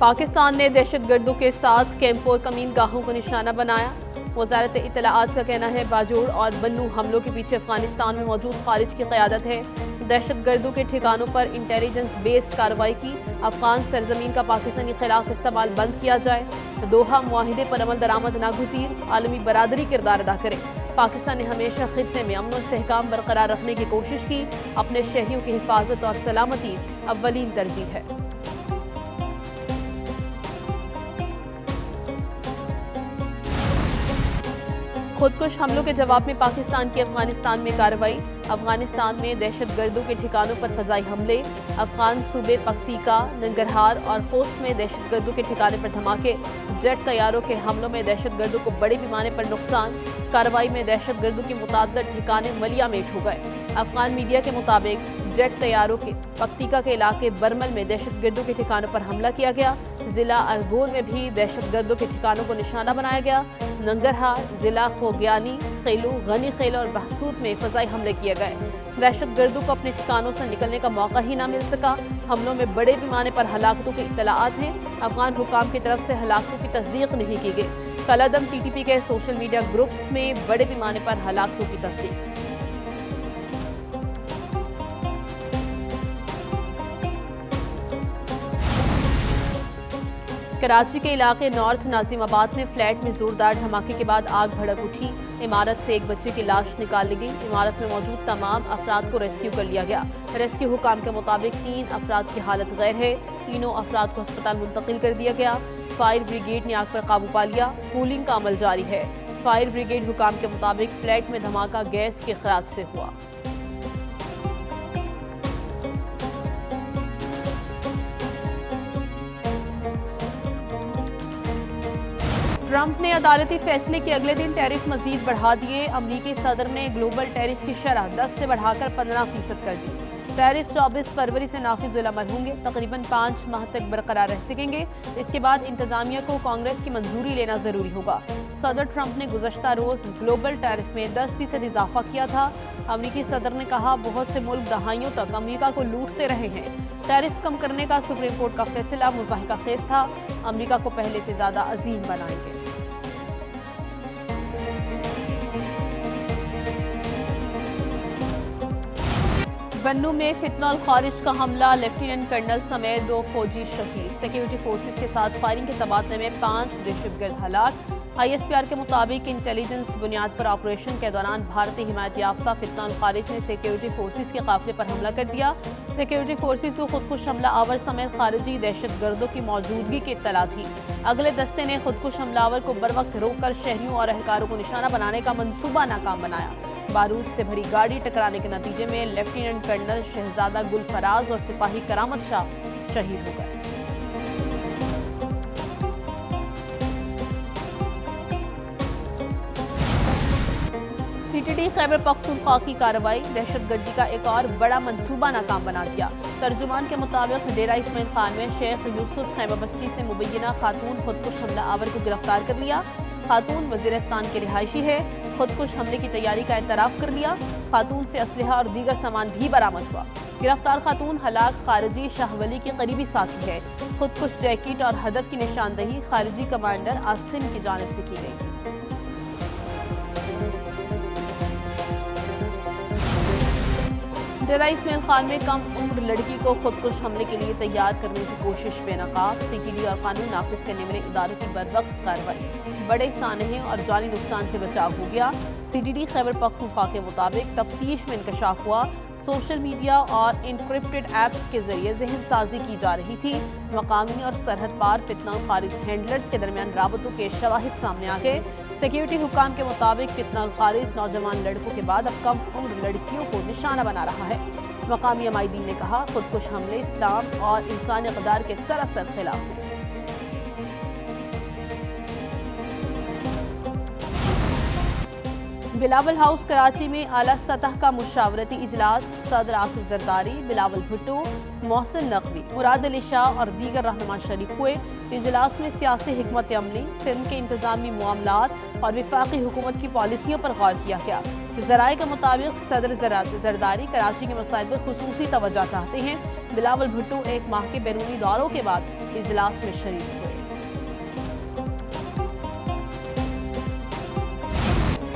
पाकिस्तान ने दहशत गर्दों के साथ कैंप और कमीन गाहों को निशाना बनाया। वजारत इत्तलाआत का कहना है बाजोड़ और बन्नू हमलों के पीछे अफगानिस्तान में मौजूद खारिज की क़यादत है। दहशत गर्दों के ठिकानों पर इंटेलिजेंस बेस्ड कार्रवाई की। अफगान सरजमीन का पाकिस्तानी खिलाफ इस्तेमाल बंद किया जाए। दोहा मुआहिदे पर अमल दरामद नागुज़ीर, आलमी बरादरी किरदार अदा करे। पाकिस्तान ने हमेशा खित्ते में अमन और इस्तेहकाम बरकरार रखने की कोशिश की। अपने शहरियों की हिफाजत और सलामती अव्वलीन तरजीह है। खुदकुश हमलों के जवाब में पाकिस्तान की अफगानिस्तान में कार्रवाई। अफगानिस्तान में दहशत गर्दों के ठिकानों पर फजाई हमले। अफगान सूबे पख्तीका, नंगरहार और खोस्त में दहशत गर्दों के ठिकाने पर धमाके। जेट तैयारों के हमलों में दहशत गर्दों को बड़े पैमाने पर नुकसान। कार्रवाई में दहशत गर्दों के मुताद्दिद ठिकाने मलियामेट हो गए। अफगान मीडिया के मुताबिक जेट तैयारों के पख्तीका के इलाके बरमल में दहशत गर्दों के ठिकानों पर हमला किया गया। जिला अरगोन में भी दहशत गर्दों के ठिकानों को निशाना बनाया गया। नंगरहार, जिला खोग्यानी, खेलू, गनी खेल और बहसूद में फजाई हमले किए गए। दहशत गर्दों को अपने ठिकानों से निकलने का मौका ही ना मिल सका। हमलों में बड़े पैमाने पर हलाकतों की इत्तलाआत हैं। अफगान हुकाम की तरफ से हलाकतों की तस्दीक नहीं की गई। कलअदम टीटीपी के सोशल मीडिया ग्रुप्स में बड़े पैमाने पर हलाकतों की तस्दीक। कराची के इलाके नॉर्थ नाजिमाबाद में फ्लैट में जोरदार धमाके के बाद आग भड़क उठी। इमारत से एक बच्चे की लाश निकाल ली गई। इमारत में मौजूद तमाम अफराद को रेस्क्यू कर लिया गया। रेस्क्यू हुकाम के मुताबिक 3 अफराद की हालत गैर है। तीनों अफराद को अस्पताल मुंतकिल कर दिया गया। फायर ब्रिगेड ने आग पर काबू पा लिया। कूलिंग का अमल जारी है। फायर ब्रिगेड हुकाम के मुताबिक फ्लैट में धमाका गैस के अखराज से हुआ। ट्रंप ने अदालती फैसले के अगले दिन टैरिफ मजीद बढ़ा दिए। अमरीकी सदर ने ग्लोबल टैरिफ की शरह 10 से बढ़ाकर 15% कर दी। टैरिफ 24 फरवरी से नाफिजुल अमल होंगे। तकरीबन 5 माह तक बरकरार रह सकेंगे। इसके बाद इंतजामिया को कांग्रेस की मंजूरी लेना जरूरी होगा। सदर ट्रंप ने गुज़श्ता रोज ग्लोबल टैरिफ में 10% इजाफा किया था। अमरीकी सदर ने कहा बहुत से मुल्क दहाइयों तक अमरीका को लूटते रहे हैं। टैरिफ कम करने का सुप्रीम कोर्ट का फैसला मुज़ाहिका खेज था। अमरीका को पहले से ज्यादा अजीम बनाएंगे। बन्नू में फितनॉल खारिज का हमला, लेफ्टिनेंट कर्नल समेत 2 फौजी शहीद। सिक्योरिटी फोर्सेस के साथ फायरिंग के तबादले में 5 दहशतगर्द हलाक। ISPR के मुताबिक इंटेलिजेंस बुनियाद पर ऑपरेशन के दौरान भारतीय हिमायत याफ्ता फितनॉल खारिज ने सिक्योरिटी फोर्सेस के काफिले पर हमला कर दिया। सिक्योरिटी फोर्सेस को खुदकुश हमला आवर समेत खारिजी दहशत गर्दों की मौजूदगी की इत्तला थी। अगले दस्ते ने खुदकुश हमलावर को बर वक्त रोककर शहरियों और अहलकारों को निशाना बनाने का मंसूबा नाकाम बनाया। बारूद से भरी गाड़ी टकराने के नतीजे में लेफ्टिनेंट कर्नल शहजादा गुल फराज और सिपाही करामत शाह शहीद हो गए। CTD खैबर पख्तूनख्वा की कार्रवाई, दहशतगर्दी का एक और बड़ा मंसूबा नाकाम बना दिया। तर्जुमान के मुताबिक डेरा इस्माइल खान में शेख यूसुफ खैबर बस्ती से मुबैना खातून खुदकुश हमला आवर को गिरफ्तार कर लिया। खातून वजीरिस्तान की रिहायशी है। खुदकुश हमले की तैयारी का एतराफ़ कर लिया। खातून से असलहा और दीगर सामान भी बरामद हुआ। गिरफ्तार खातून हलाक खारिजी शाहवली की करीबी साथी है। खुदकुश जैकेट और हदफ की निशानदही खारिजी कमांडर आसिम की जानिब से की गई। डेरा इस्माइल खान में कम उम्र लड़की को खुदकुश हमले के लिए तैयार करने की कोशिश बेनकाब। CTD और कानून नाफिज करने वाले इदारों की बर वक्त कार्रवाई, बड़े सानहे और जानी नुकसान से बचाव हो गया। CTD खैबर पख्तूनख्वा के मुताबिक तफ्तीश में इंकशाफ हुआ सोशल मीडिया और इनक्रिप्टेड ऐप्स के जरिए जहन साजी की जा रही थी। मकामी और सरहद पार फितनॉल खारिज हैंडलर्स के दरमियान राबतों के शवाहिद सामने आ गए। सिक्योरिटी हुकाम के मुताबिक फितनॉल खारिज नौजवान लड़कों के बाद अब कम उम्र लड़कियों को निशाना बना रहा है। मकामी अमायदीन ने कहा खुदकुश हमले इस्लाम और इंसानी अक़दार के सरासर खिलाफ हैं। बिलावल हाउस कराची में आला सतह का मुशावरती इजलास, सदर आसिफ जरदारी, बिलावल भुट्टो, मोहसिन नकवी, मुराद अली शाह और दीगर रहनुमा शरीक हुए। इजलास में सियासी हिकमत अमली, सिंध के इंतजामी मामलात और वफाकी हुकूमत की पॉलिसियों पर गौर किया गया। ज़राए के मुताबिक सदर जरदारी कराची के मसाइल पर खुसूसी तवज्जो चाहते हैं। बिलावल भुट्टो 1 माह के बैरूनी दौरों के बाद इजलास में शरीक हुए।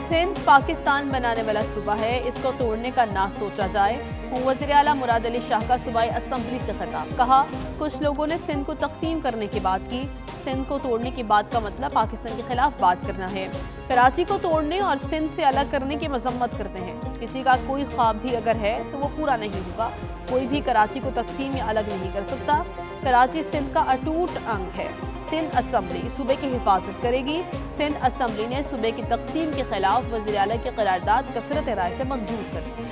सिंध पाकिस्तान बनाने वाला सूबा है, इसको तोड़ने का ना सोचा जाए। वज़ीर आला मुराद अली शाह का सूबाई असम्बली से खिताब। कहा, कुछ लोगों ने सिंध को तकसीम करने की बात की। सिंध को तोड़ने की बात का मतलब पाकिस्तान के खिलाफ बात करना है। कराची को तोड़ने और सिंध से अलग करने की मजम्मत करते हैं। किसी का कोई ख्वाब भी अगर है तो वो पूरा नहीं होगा। कोई भी कराची को तकसीम या अलग नहीं कर सकता। कराची सिंध का अटूट अंग है। सिंध असम्बली सूबे की हिफाजत करेगी। सिंध असम्बली ने सूबे की तकसीम के खिलाफ वज़ीर आला की करारदाद कसरत राय से मंजूर कर दी।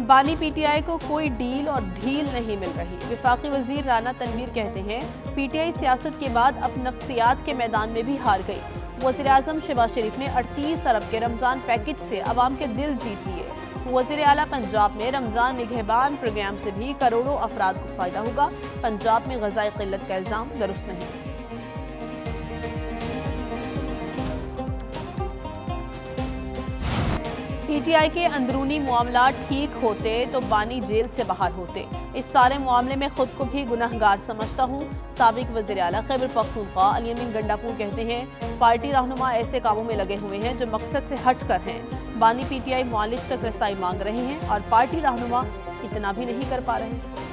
बानी पीटीआई को कोई डील और ढील नहीं मिल रही। वफाकी वजीर राना तनवीर कहते हैं, पीटीआई सियासत के बाद अब नफ्सियात के मैदान में भी हार गई। वज़ीर आज़म शहबाज शरीफ ने 38 अरब के रमज़ान पैकेज से अवाम के दिल जीत लिए। वज़ीर आला पंजाब में रमज़ान निगहबान प्रोग्राम से भी करोड़ों अफराद को फ़ायदा होगा। पंजाब में ग़ज़ाई क़िल्लत का इल्ज़ाम दुरुस्त नहीं। पीटीआई के अंदरूनी मामला ठीक होते तो बानी जेल से बाहर होते। इस सारे मामले में खुद को भी गुनहगार समझता हूँ। साबिक वज़ीर आला खैबर पख्तूनख्वा अली अमीन गंडापुर कहते हैं, पार्टी रहनुमा ऐसे कामों में लगे हुए हैं जो मकसद से हट कर हैं। बानी पीटीआई मालिश तक रसाई मांग रहे हैं और पार्टी रहनुमा इतना भी नहीं कर पा रहे।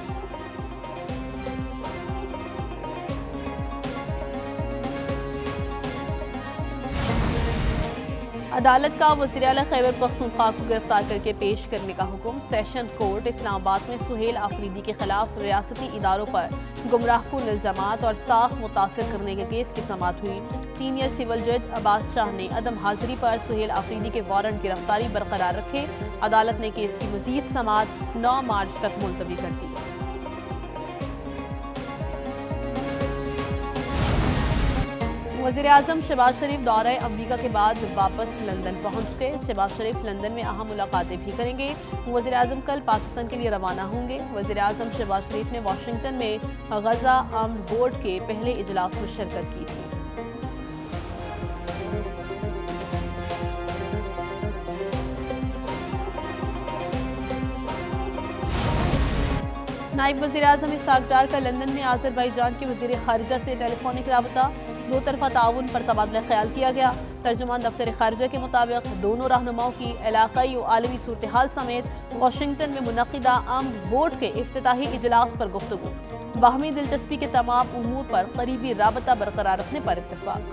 अदालत का वज़ीर आला खैबर पख्तूनख्वा को गिरफ्तार करके पेश करने का हुक्म। सेशन कोर्ट इस्लामाबाद में सुहेल आफरीदी के खिलाफ रियासती इदारों पर गुमराहकुन इल्ज़ामात और साख मुतासिर करने के केस की समाअत हुई। सीनियर सिविल जज अब्बास शाह ने अदम हाजिरी पर सुहेल आफरीदी के वारंट गिरफ्तारी बरकरार रखे। अदालत ने केस की मजीद समाअत 9 मार्च तक मुलतवी कर दी। वज़ीर आज़म शहबाज शरीफ दौरे अमरीका के बाद वापस लंदन पहुंच गए। शहबाज शरीफ लंदन में अहम मुलाकातें भी करेंगे। वज़ीर आज़म कल पाकिस्तान के लिए रवाना होंगे। वज़ीर आज़म शहबाज शरीफ ने वाशिंगटन में गज़ा अमन बोर्ड के पहले इजलास में शिरकत की थी। नायब वज़ीर आज़म इसहाक डार का लंदन में आज़रबाईजान के वज़ीर ख़ारिजा से टेलीफोनिक राबता। दो तरफ़ा ताउन पर तबादला ख्याल किया गया। तर्जुमान दफ्तर ख़ारिजा के मुताबिक दोनों रहनुमाओं की इलाक़ाई और आलमी सूरत हाल समेत वाशिंगटन में मुनक़िदा अमन बोर्ड के इफ्तिताही इजलास पर गुफ्तगू। बाहमी दिलचस्पी के तमाम उमूर पर करीबी राबता बरकरार रखने पर इत्तफ़ाक़।